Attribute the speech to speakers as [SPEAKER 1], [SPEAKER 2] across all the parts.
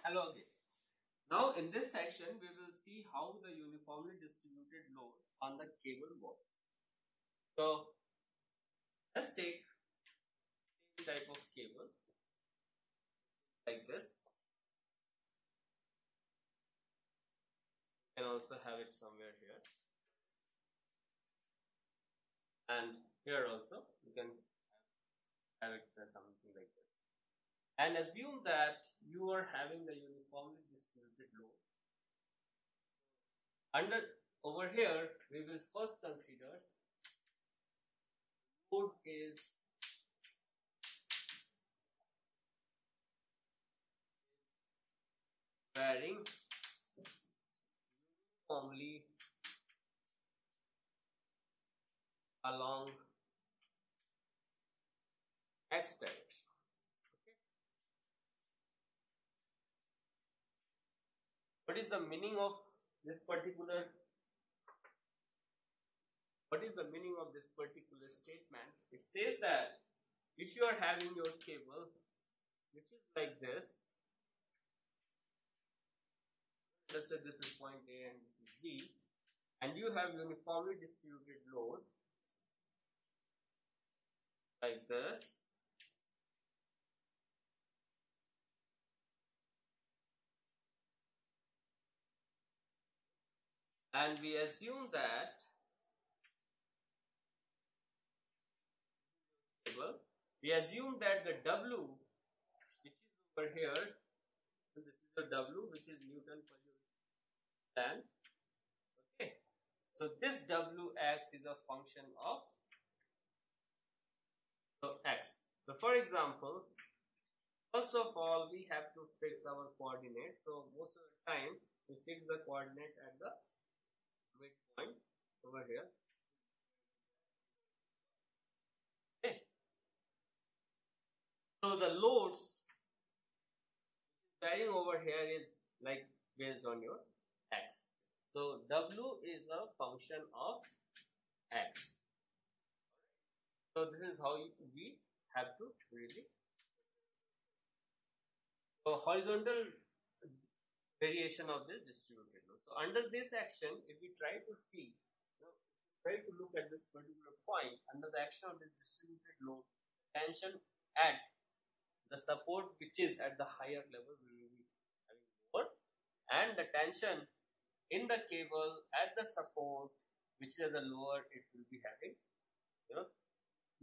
[SPEAKER 1] Hello again. Now in this section we will see how the uniformly distributed load on the cable works. So let's take same type of cable like this. You can also have it somewhere here, and here also you can have it something like this. And assume that you are having the uniformly distributed load. Over here we will first consider load is varying uniformly along x direction. Okay. What is the meaning of this particular statement? It says that if you are having your cable which is like this, let's say this is point A and this is B, and you have uniformly distributed load like this, and we assume that the W which is over here, so this is the W which is Newton per unit length. Okay, so this Wx is a function of x. So for example, first of all we have to fix our coordinate. So most of the time we fix the coordinate at the midpoint over here. Okay. So the loads varying over here is like based on your x. So W is a function of x. So this is how we have to really. So horizontal variation of this distributed load. So under this action, if we try to see, try to look at this particular point under the action of this distributed load, tension at the support which is at the higher level will be having more, and the tension in the cable at the support which is at the lower, it will be having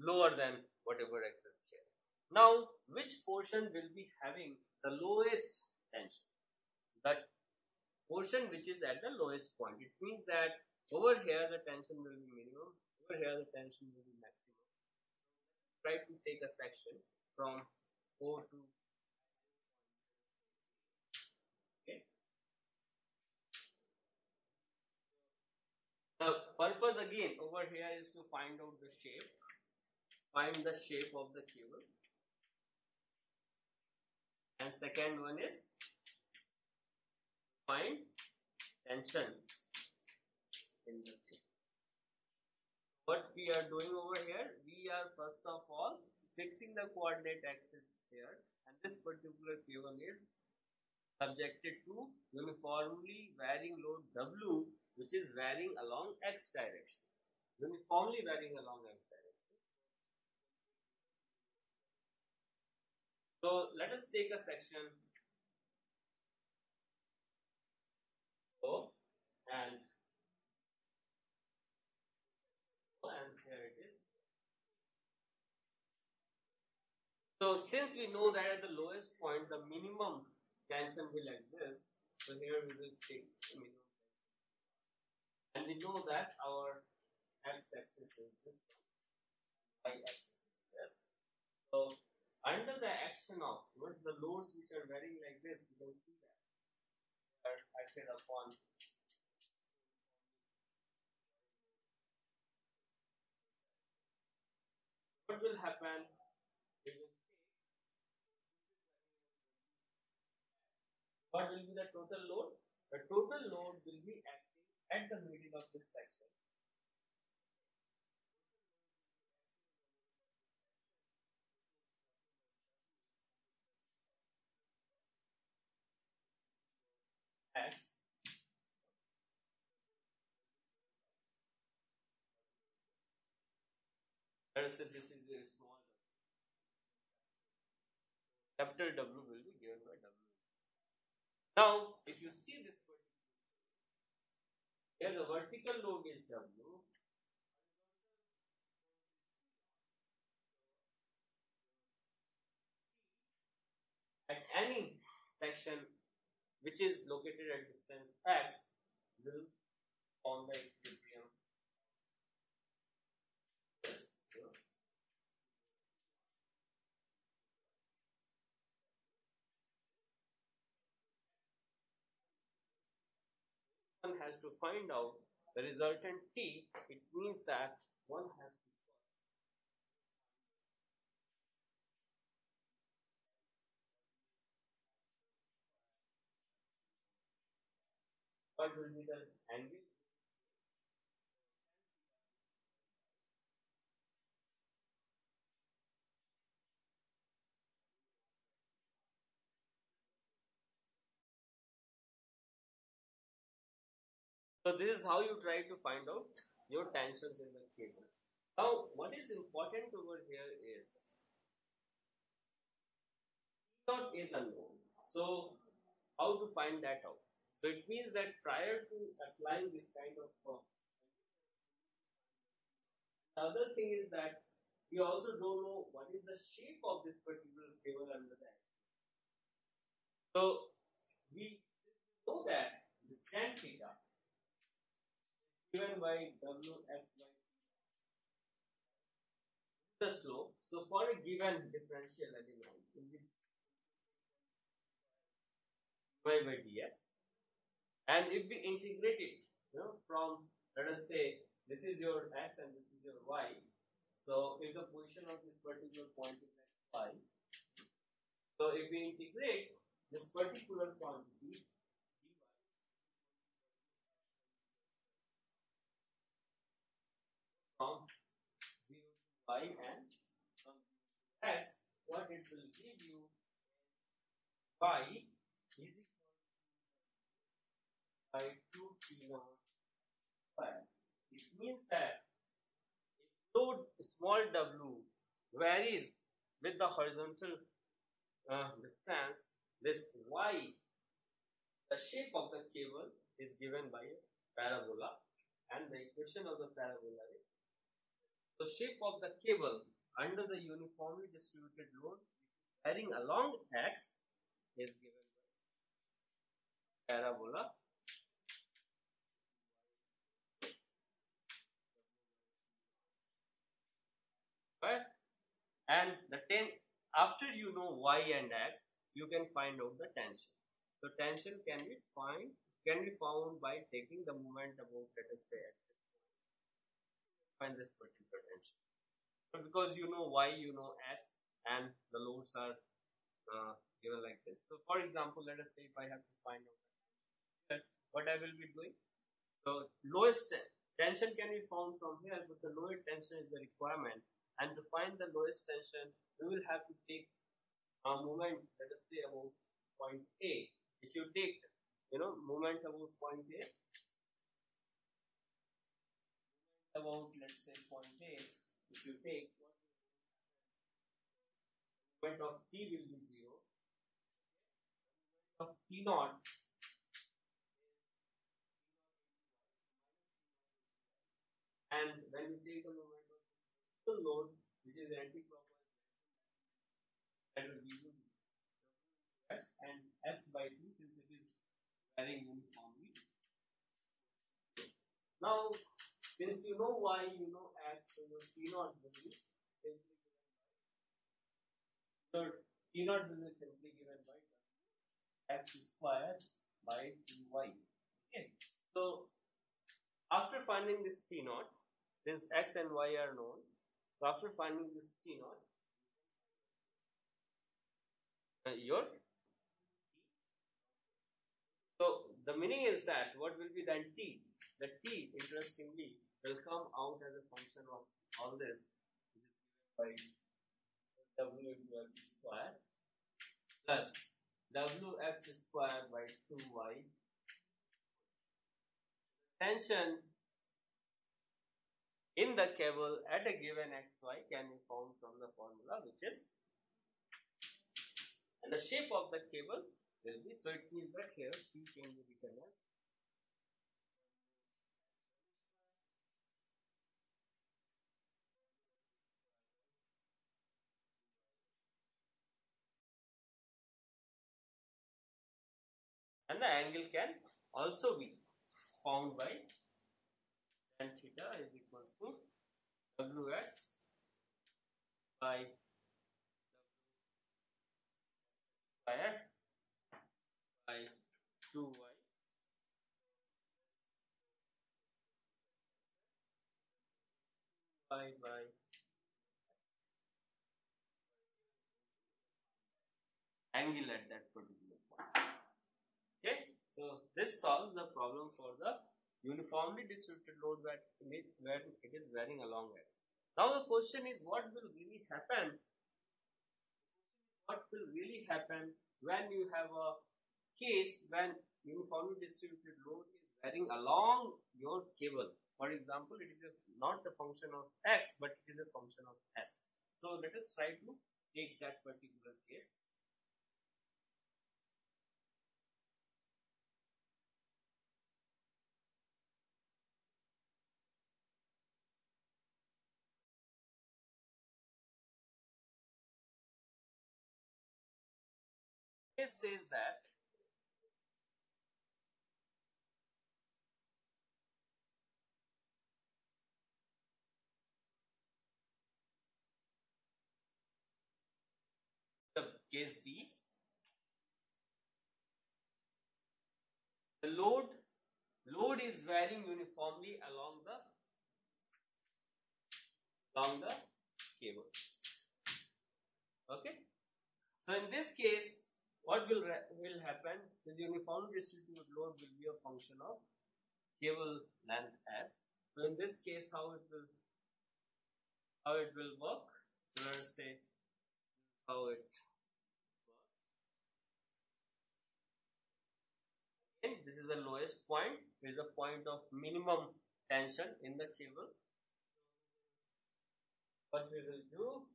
[SPEAKER 1] lower than whatever exists here. Now which portion will be having the lowest tension? That portion which is at the lowest point. It means that over here the tension will be minimum, over here the tension will be maximum. Try to take a section from O to okay. The purpose again over here is to find out the shape. Find the shape of the cable. And second one is find tension in the cable. What we are doing over here, we are first of all fixing the coordinate axis here, and this particular cable is subjected to uniformly varying load W, which is varying along x direction. Uniformly varying along x direction. So let us take a section O and here it is. So since we know that at the lowest point the minimum tension will exist, so here we will take the minimum tension. And we know that our x-axis is this one, y-axis is this. So under the action of the loads which are varying like this, you can see that they are acted upon. What will happen? We will take what will be the total load? The total load will be acting at the middle of this section. x. Let us say this is a small capital W will be given by W. Now, if you see this here, the vertical load is W. At any section which is located at distance x will form the equilibrium. One has to find out the resultant T. It means that one has to what will be the angle. So this is how you try to find out your tensions in the cable. Now, what is important over here is T naught is unknown. So, how to find that out? So it means that prior to applying this kind of the other thing is that we also don't know what is the shape of this particular cable under that. So we know that this tan theta given by Wx by the slope. So for a given differential element, in which by dx, and if we integrate it, from, let us say this is your x and this is your y. So if the position of this particular point is y, so if we integrate this particular quantity from 0 to y and from 0 to x, what it will give you y is equal by 2 t naught square. It means that if load small w varies with the horizontal distance, this y, the shape of the cable is given by a parabola, and the equation of the parabola is the shape of the cable under the uniformly distributed load varying along x is given by parabola right? And the after you know y and x, you can find out the tension. So tension can be found by taking the moment about, let us say, at this point, find this particular tension. But because you know y, you know x, and the loads are given like this. So for example, let us say if I have to find out what I will be doing. So lowest tension can be found from here, but the lowest tension is the requirement. And to find the lowest tension, we will have to take a moment, let us say about point A. If you take, moment about point A, about, let's say, point A, if you take moment of T will be 0, of T naught, and when you take the moment of the load, which is anti-clockwise, that will give you x and x by 2 since it is varying uniformly. Now, since you know y, you know x, so your T naught will be simply T naught will be simply given by x square by 2y. Okay. So after finding this T naught, since x and y are known, so after finding this T naught, your so the meaning is that what will be then T? The T, interestingly, will come out as a function of all this, which is given by w into x square plus wx square by 2y tension in the cable at a given xy can be found from the formula, which is, and the shape of the cable will be, so it means that here P can be written as and the angle can also be found by tan theta is equals to Wx by square by 2y by angle at that particular point. Okay, so this solves the problem for the uniformly distributed load where it is varying along x. Now the question is, what will really happen? What will really happen when you have a case when uniformly distributed load is varying along your cable? For example, it is not a function of x, but it is a function of s. So let us try to take that particular case. Case says that the case B, the load is varying uniformly along the cable. Okay, so in this case, what will happen is uniformly distributed load will be a function of cable length s. So in this case, how it will work? So let us say how it works. Okay, this is the lowest point. This is the point of minimum tension in the cable. What we will do,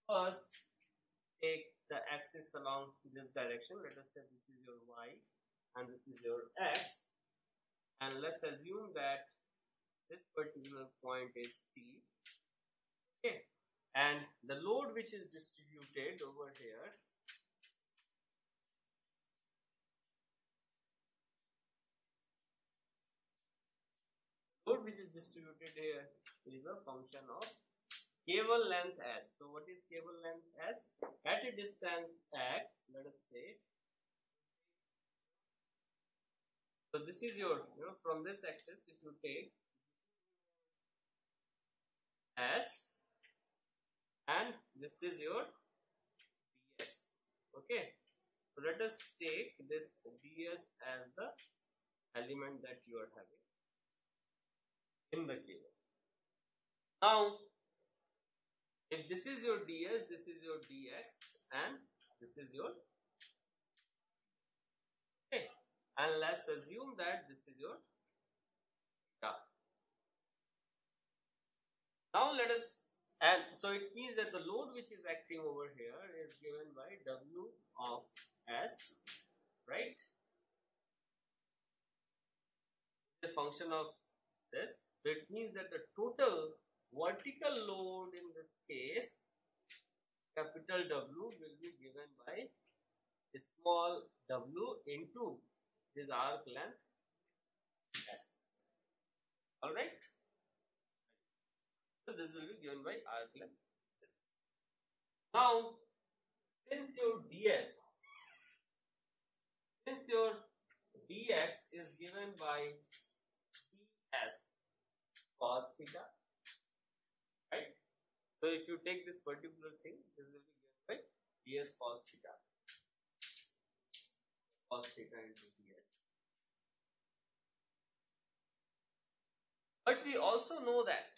[SPEAKER 1] first take the axis along this direction. Let us say this is your y and this is your x, and let's assume that this particular point is C. Okay, and the load which is distributed over here here is a function of cable length s. So what is cable length s? At a distance x, let us say, so this is your, from this axis, if you take s and this is your ds. Okay, so let us take this ds as the element that you are having in the cable. Now, if this is your ds, this is your dx, and this is your, okay, and let's assume that this is your theta. Now let us, and so it means that the load which is acting over here is given by W of S, right? The function of this. So it means that the total vertical load in this case, capital W, will be given by small w into this arc length S. Alright? So this will be given by arc length S. Now, since your dx is given by ds cos theta, right? So if you take this particular thing, this will be given by ds cos theta into ds. But we also know that,